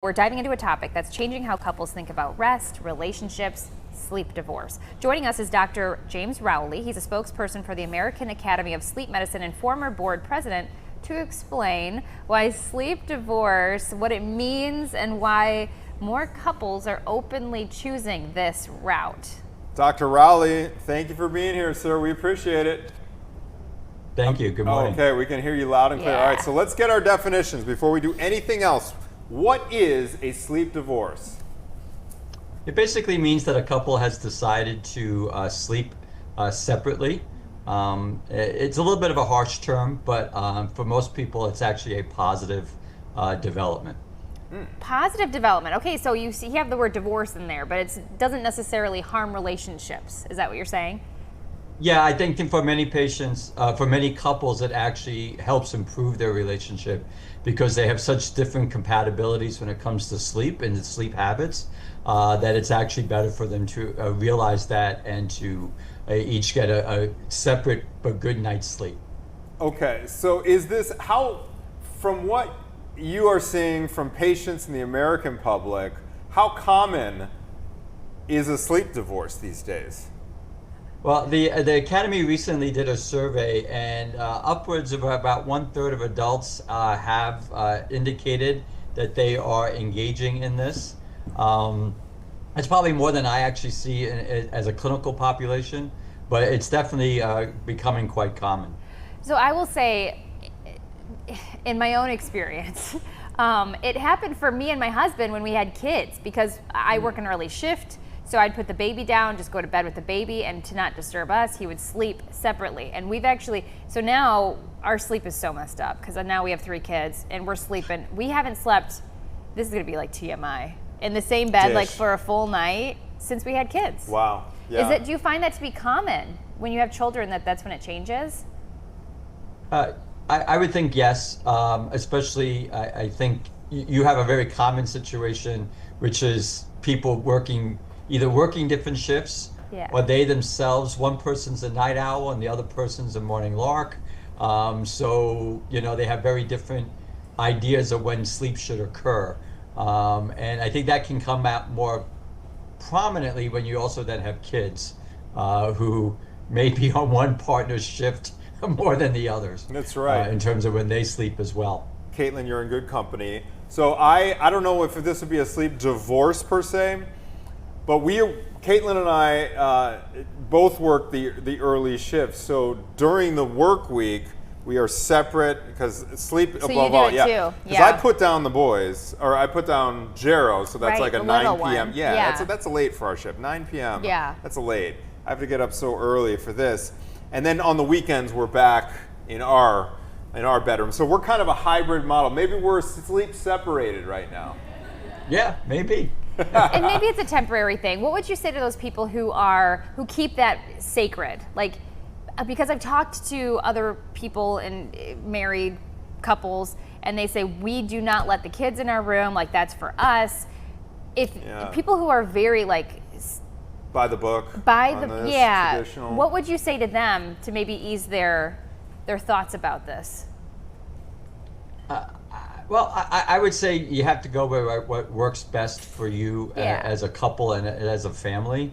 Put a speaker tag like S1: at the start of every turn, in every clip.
S1: We're diving into a topic that's changing how couples think about rest, relationships, sleep divorce. Joining us is Dr. James Rowley. He's a spokesperson for the American Academy of Sleep Medicine and former board president, to explain why sleep divorce, what it means, and why more couples are openly choosing this route.
S2: Dr. Rowley, thank you for being here, sir. We appreciate it.
S3: Thank you. Good morning.
S2: Okay, we can hear you loud and clear.
S1: Yeah.
S2: All right, so let's get our definitions before we do anything else. What is a sleep divorce?
S3: It basically means that a couple has decided to sleep separately. It's a little bit of a harsh term, but for most people, it's actually a positive development.
S1: Positive development. Okay, so you have the word divorce in there, but it doesn't necessarily harm relationships. Is that what you're saying?
S3: Yeah, I think for many patients, for many couples, it actually helps improve their relationship because they have such different compatibilities when it comes to sleep and sleep habits that it's actually better for them to realize that and to each get a separate but good night's sleep.
S2: Okay, so is this how, from what you are seeing from patients in the American public, how common is a sleep divorce these days?
S3: Well, the Academy recently did a survey, and upwards of about 1/3 of adults have indicated that they are engaging in this. It's probably more than I actually see as a clinical population, but it's definitely becoming quite common.
S1: So I will say, in my own experience, it happened for me and my husband when we had kids, because I work an early shift. So I'd put the baby down, just go to bed with the baby, and to not disturb us, he would sleep separately. And we've actually, so now our sleep is so messed up because now we have 3 kids and we're sleeping. We haven't slept, this is gonna be like TMI, in the same bed like for a full night since we had kids.
S2: Wow. Yeah.
S1: Do you find that to be common when you have children, that's when it changes?
S3: I would think yes, especially I think you have a very common situation, which is people either working different shifts, or they themselves, one person's a night owl and the other person's a morning lark. So, they have very different ideas of when sleep should occur. And I think that can come out more prominently when you also then have kids who may be on one partner's shift more than the others.
S2: That's right.
S3: In terms of when they sleep as well.
S2: Caitlin, you're in good company. So I don't know if this would be a sleep divorce per se, but Caitlin and I both work the early shifts. So during the work week, we are separate because sleep
S1: So
S2: above
S1: you do
S2: all.
S1: it
S2: Yeah,
S1: too.
S2: because I put down the boys, or I put down Jero, so that's
S1: Right,
S2: like a
S1: the
S2: 9
S1: little
S2: p.m.
S1: one.
S2: Yeah,
S1: Yeah.
S2: that's a late for our shift. 9 p.m.
S1: Yeah.
S2: That's a late. I have to get up so early for this, and then on the weekends we're back in our bedroom. So we're kind of a hybrid model. Maybe we're sleep separated right now.
S3: Yeah, maybe.
S1: And maybe it's a temporary thing. What would you say to those people who keep that sacred? Like, because I've talked to other people and married couples, and they say, we do not let the kids in our room, like that's for us. If people who are very like
S2: by the book, traditional.
S1: What would you say to them to maybe ease their thoughts about this?
S3: Well, I would say you have to go where what works best for you as a couple and as a family.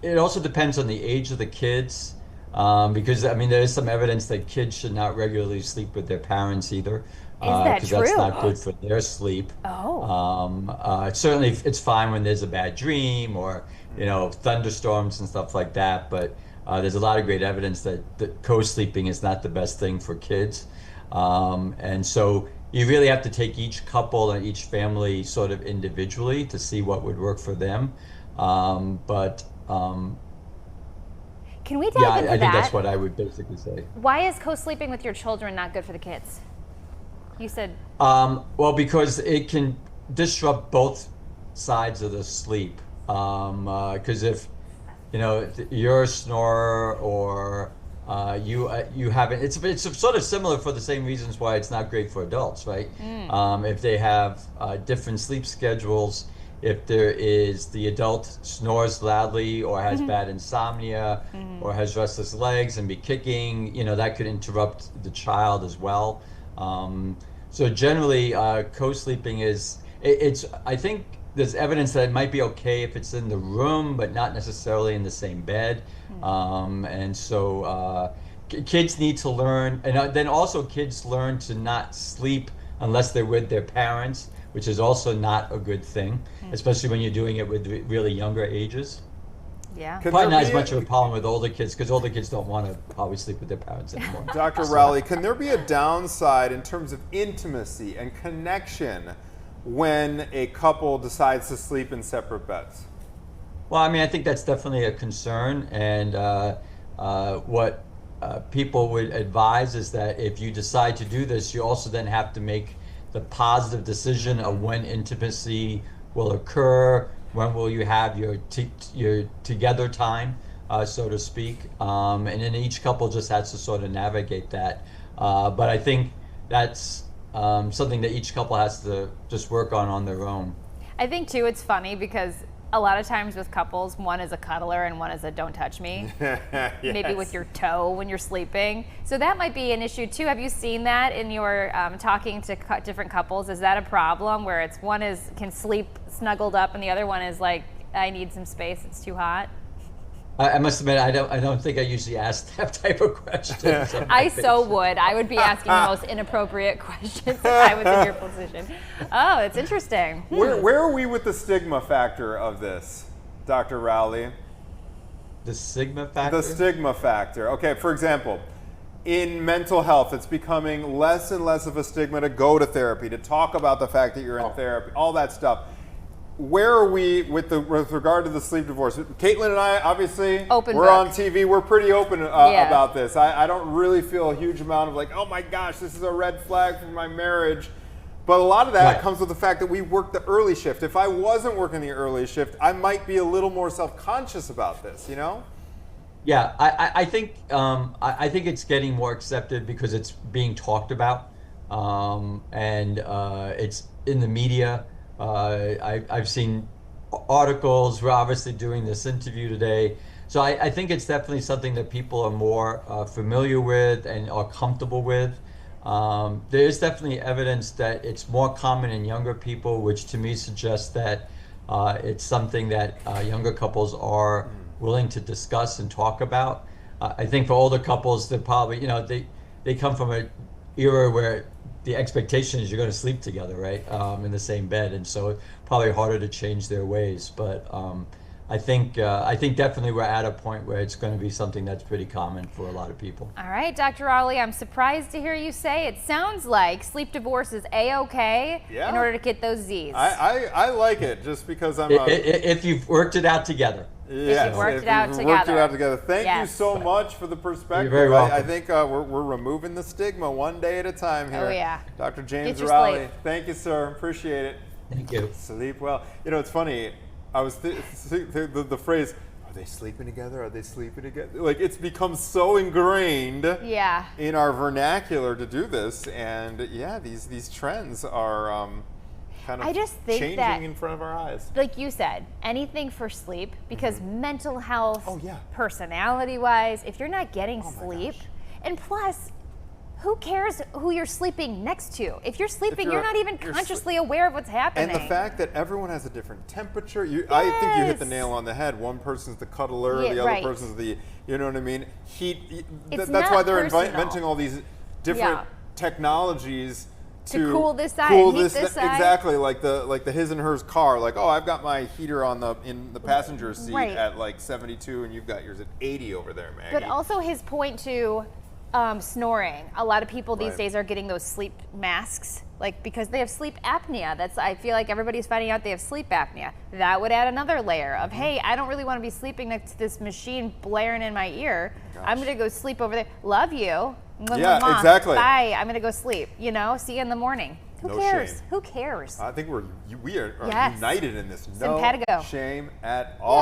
S3: It also depends on the age of the kids, because there is some evidence that kids should not regularly sleep with their parents either.
S1: Is that true?
S3: That's not good for their sleep.
S1: Oh.
S3: Certainly, it's fine when there's a bad dream or thunderstorms and stuff like that. But there's a lot of great evidence that co-sleeping is not the best thing for kids. And so you really have to take each couple and each family sort of individually to see what would work for them. Can
S1: we dive into that?
S3: I think that's what I would basically say.
S1: Why is co-sleeping with your children not good for the kids? You said...
S3: well, because it can disrupt both sides of the sleep. Because if you're a snorer or you haven't, it's sort of similar for the same reasons why it's not great for adults, right? If they have different sleep schedules, if the adult snores loudly or has bad insomnia or has restless legs and be kicking, that could interrupt the child as well. So generally, co-sleeping it's I think there's evidence that it might be okay if it's in the room, but not necessarily in the same bed. And so kids need to learn, and then also kids learn to not sleep unless they're with their parents, which is also not a good thing, especially when you're doing it with really younger ages.
S1: Yeah.
S3: Probably not as much of a problem with older kids, because older kids don't want to probably sleep with their parents anymore.
S2: Dr. Rowley, can there be a downside in terms of intimacy and connection when a couple decides to sleep in separate beds?
S3: Well, I mean, I think that's definitely a concern, and what people would advise is that if you decide to do this, you also then have to make the positive decision of when intimacy will occur, when will you have your together time, so to speak, and then each couple just has to sort of navigate that. But I think that's something that each couple has to just work on their own.
S1: I think too, it's funny because a lot of times with couples, one is a cuddler and one is a don't touch me.
S2: Yes.
S1: Maybe with your toe when you're sleeping. So that might be an issue too. Have you seen that in your talking to different couples? Is that a problem where it's one can sleep snuggled up and the other one is like, I need some space, it's too hot?
S3: I must admit, I don't think I usually ask that type of questions.
S1: I so would. I would be asking the most inappropriate questions if I was in your position. Oh, it's interesting.
S2: Where are we with the stigma factor of this, Dr. Rowley?
S3: The stigma factor?
S2: The stigma factor. Okay, for example, in mental health, it's becoming less and less of a stigma to go to therapy, to talk about the fact that you're in therapy, all that stuff. Where are we with regard to the sleep divorce? Caitlin and I, obviously, we're on TV. We're pretty open about this. I don't really feel a huge amount of like, oh my gosh, this is a red flag for my marriage. But a lot of that comes with the fact that we work the early shift. If I wasn't working the early shift, I might be a little more self-conscious about this, you know?
S3: Yeah, I think it's getting more accepted because it's being talked about, and it's in the media. I've seen articles. We're obviously doing this interview today. So I think it's definitely something that people are more familiar with and are comfortable with. There is definitely evidence that it's more common in younger people, which to me suggests that it's something that younger couples are willing to discuss and talk about. I think for older couples, they're probably, they come from an era where the expectation is you're going to sleep together, right, in the same bed, and so it's probably harder to change their ways. But I think definitely we're at a point where it's going to be something that's pretty common for a lot of people.
S1: All right, Dr. Rowley, I'm surprised to hear you say it sounds like sleep divorce is A-okay in order to get those Z's.
S2: I like it just because I'm
S3: if you've worked it out together.
S2: Yes,
S1: if you've worked it out together.
S2: Thank you so much for the perspective.
S3: You're very welcome.
S2: I think we're removing the stigma one day at a time here.
S1: Oh, yeah.
S2: Dr. James
S1: Get your
S2: Rowley,
S1: sleep.
S2: thank you, sir. Appreciate it.
S3: Thank you.
S2: Sleep well. You know, it's funny. I was the phrase, are they sleeping together? Are they sleeping together? Like, it's become so ingrained in our vernacular to do this. And yeah, these trends are kind of
S1: I just think
S2: changing
S1: that,
S2: in front of our eyes.
S1: Like you said, anything for sleep, because mental health, personality-wise, if you're not getting sleep, and plus, who cares who you're sleeping next to? If you're sleeping, you're not even consciously aware of what's happening.
S2: And the fact that everyone has a different temperature, I think you hit the nail on the head. One person's the cuddler, the other person's the, you know what I mean? Heat. That's why they're inventing all these different technologies to
S1: cool this side,
S2: cool
S1: heat this side.
S2: Exactly, like the his and hers car. Like, oh, I've got my heater in the passenger seat at like 72, and you've got yours at 80 over there, Maggie.
S1: But also his point to snoring. A lot of people these days are getting those sleep masks, like because they have sleep apnea. I feel like everybody's finding out they have sleep apnea. That would add another layer of, hey, I don't really want to be sleeping next to this machine blaring in my ear. I'm gonna go sleep over there. Love you.
S2: Yeah, exactly.
S1: Bye. I'm gonna go sleep. See you in the morning. Who cares?
S2: Shame.
S1: Who cares?
S2: I think we are united in this.
S1: Simpatico.
S2: No shame at all.